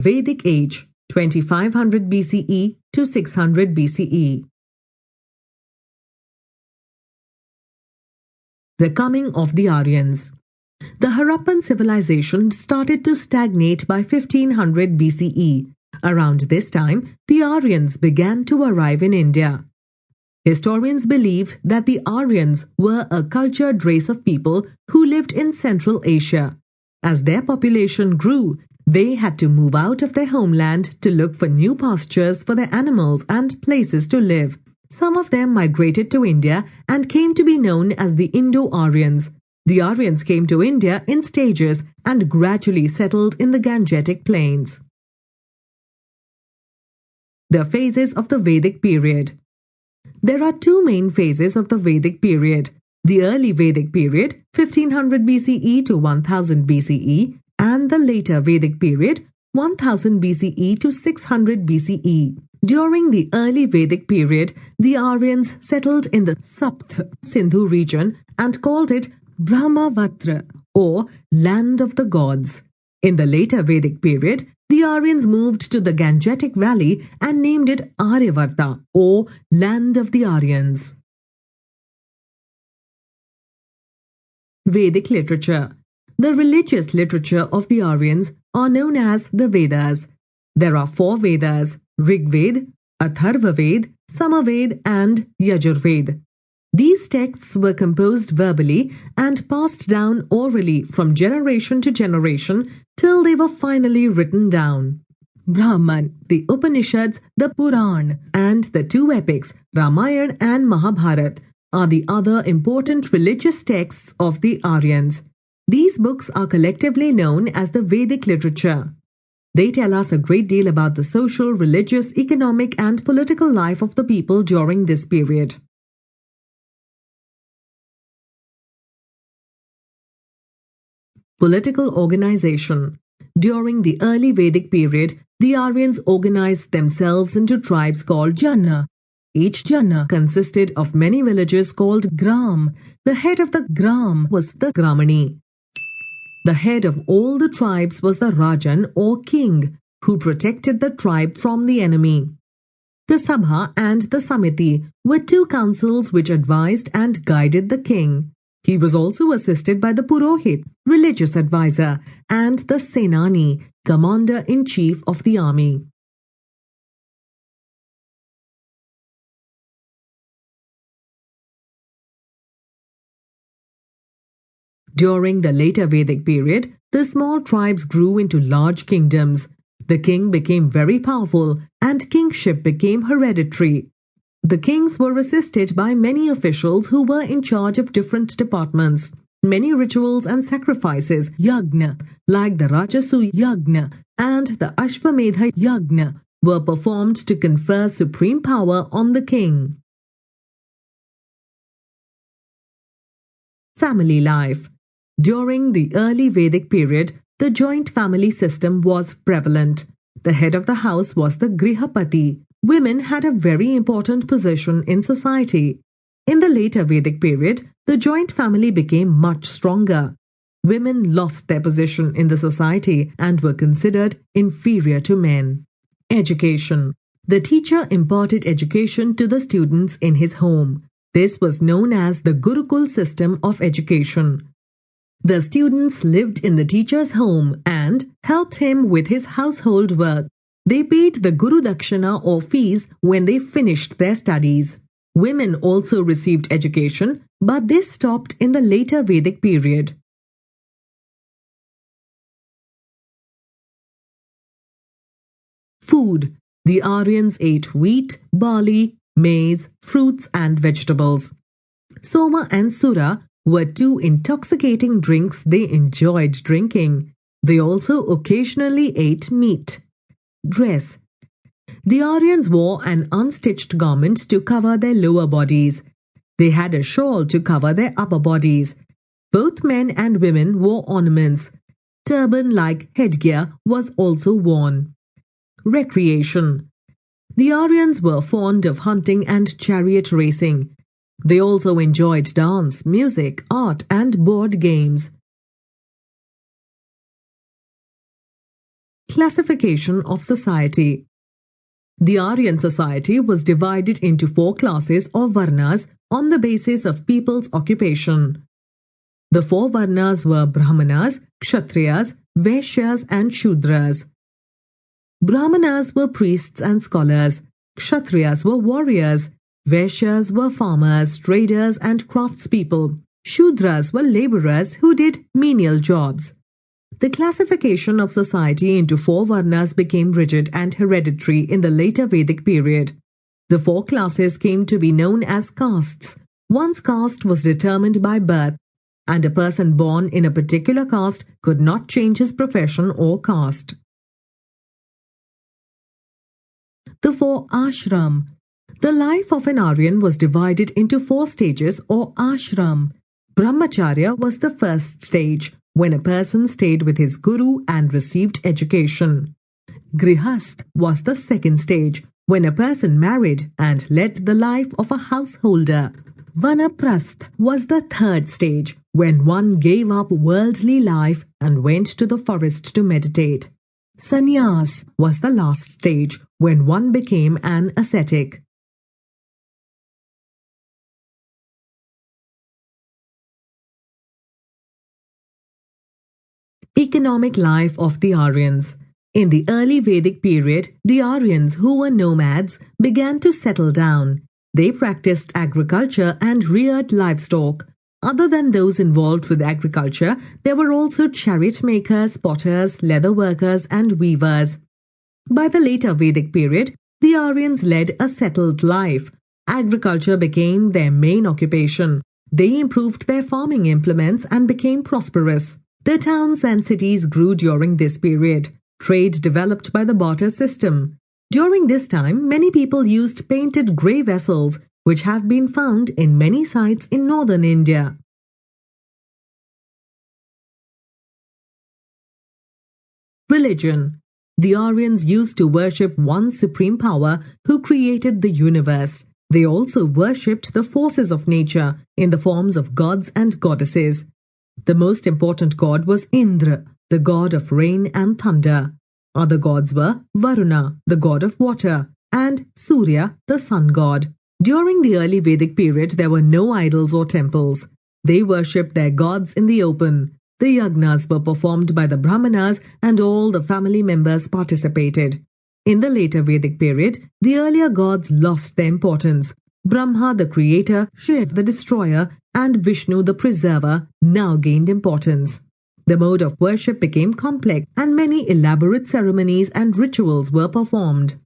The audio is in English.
Vedic Age, 2500 BCE to 600 BCE. The coming of the Aryans. The Harappan civilization started to stagnate by 1500 BCE. Around this time, the Aryans began to arrive in India. Historians believe that the Aryans were a cultured race of people who lived in Central Asia. As their population grew, they had to move out of their homeland to look for new pastures for their animals and places to live. Some of them migrated to India and came to be known as the Indo-Aryans. The Aryans came to India in stages and gradually settled in the Gangetic plains. The phases of the Vedic period. There are two main phases of the Vedic period. The early Vedic period, 1500 BCE to 1000 BCE, and the later Vedic period, 1000 BCE to 600 BCE. During the early Vedic period, the Aryans settled in the Sapt Sindhu region and called it Brahmavatra, or Land of the Gods. In the later Vedic period, the Aryans moved to the Gangetic Valley and named it Aryavarta, or Land of the Aryans. Vedic literature. The religious literature of the Aryans are known as the Vedas. There are 4 Vedas: Rigved, Atharvaved, Samaved, and Yajurved. These texts were composed verbally and passed down orally from generation to generation till they were finally written down. Brahman, the Upanishads, the Puran, and the 2 epics, Ramayana and Mahabharata, are the other important religious texts of the Aryans. These books are collectively known as the Vedic literature. They tell us a great deal about the social, religious, economic, and political life of the people during this period. Political organization. During the early Vedic period, the Aryans organized themselves into tribes called Jana. Each Jana consisted of many villages called Gram. The head of the Gram was the Gramani. The head of all the tribes was the Rajan or king, who protected the tribe from the enemy. The Sabha and the Samiti were 2 councils which advised and guided the king. He was also assisted by the Purohit, religious advisor, and the Senani, commander-in-chief of the army. During the later Vedic period, the small tribes grew into large kingdoms. The king became very powerful and kingship became hereditary. The kings were assisted by many officials who were in charge of different departments. Many rituals and sacrifices, yagna, like the Rajasu yagna and the Ashvamedha yagna, were performed to confer supreme power on the king. Family life. During the early Vedic period, the joint family system was prevalent. The head of the house was the Grihapati. Women had a very important position in society. In the later Vedic period, the joint family became much stronger. Women lost their position in the society and were considered inferior to men. Education. The teacher imparted education to the students in his home. This was known as the Gurukul system of education. The students lived in the teacher's home and helped him with his household work. They paid the Guru Dakshina or fees when they finished their studies. Women also received education, but this stopped in the later Vedic period. Food. The Aryans ate wheat, barley, maize, fruits and vegetables. Soma and Sura were 2 intoxicating drinks they enjoyed drinking. They also occasionally ate meat. Dress. The Aryans wore an unstitched garment to cover their lower bodies. They had a shawl to cover their upper bodies. Both men and women wore ornaments. Turban-like headgear was also worn. Recreation. The Aryans were fond of hunting and chariot racing. They also enjoyed dance, music, art, and board games. Classification of society. The Aryan society was divided into 4 classes or varnas on the basis of people's occupation. The 4 varnas were Brahmanas, Kshatriyas, Vaishyas and Shudras. Brahmanas were priests and scholars, Kshatriyas were warriors, Vaishyas were farmers, traders and craftspeople, Shudras were labourers who did menial jobs. The classification of society into 4 varnas became rigid and hereditary in the later Vedic period. The 4 classes came to be known as castes. One's caste was determined by birth, and a person born in a particular caste could not change his profession or caste. The 4 ashram. The life of an Aryan was divided into 4 stages or ashram. Brahmacharya was the first stage, when a person stayed with his guru and received education. Grihasth was the second stage, when a person married and led the life of a householder. Vanaprasth was the third stage, when one gave up worldly life and went to the forest to meditate. Sannyas was the last stage, when one became an ascetic. Economic life of the Aryans. In the early Vedic period, the Aryans, who were nomads, began to settle down. They practiced agriculture and reared livestock. Other than those involved with agriculture, there were also chariot makers, potters, leather workers and weavers. By the later Vedic period, the Aryans led a settled life. Agriculture became their main occupation. They improved their farming implements and became prosperous. The towns and cities grew during this period. Trade developed by the barter system. During this time, many people used painted grey vessels, which have been found in many sites in northern India. Religion. The Aryans used to worship one supreme power who created the universe. They also worshipped the forces of nature in the forms of gods and goddesses. The most important god was Indra, the god of rain and thunder. Other gods were Varuna, the god of water, and Surya, the sun god. During the early Vedic period, there were no idols or temples. They worshipped their gods in the open. The yagnas were performed by the Brahmanas and all the family members participated. In the later Vedic period, the earlier gods lost their importance. Brahma, the creator, Shiva, the destroyer, and Vishnu, the preserver, now gained importance. The mode of worship became complex and many elaborate ceremonies and rituals were performed.